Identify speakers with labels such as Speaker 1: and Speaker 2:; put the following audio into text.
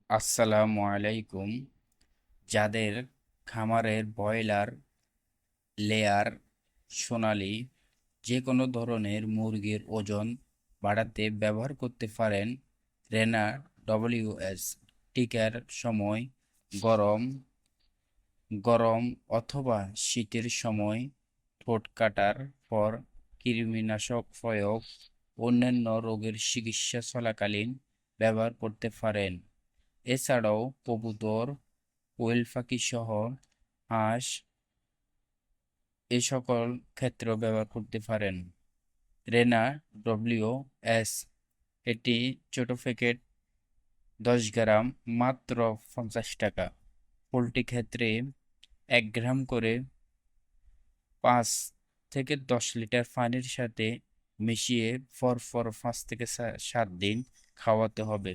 Speaker 1: আসসালামু আলাইকুম। যাদের খামারের ব্রয়লার, লেয়ার, সোনালী যে কোনো ধরনের মুরগির ওজন বাড়াতে ব্যবহার করতে পারেন রেনা ডব্লিউএস টিকার সময় গরম গরম অথবা শীতের সময় ঠোঁট কাটার পর কৃমিনাশক প্রয়োগ, অন্যান্য রোগের চিকিৎসা চলাকালীন ব্যবহার করতে পারেন। এছাড়াও কবুতর, কোয়েল পাখি সহ হাঁস এ সকল ক্ষেত্রেও ব্যবহার করতে পারেন। রেনা ডব্লিউ এস এটি ছোট প্যাকেট 10 গ্রাম, মাত্র 50 টাকা। পোলট্রি ক্ষেত্রে 1 গ্রাম করে 5 থেকে 10 লিটার পানির সাথে মিশিয়ে পরপর 5 থেকে 7 দিন খাওয়াতে হবে।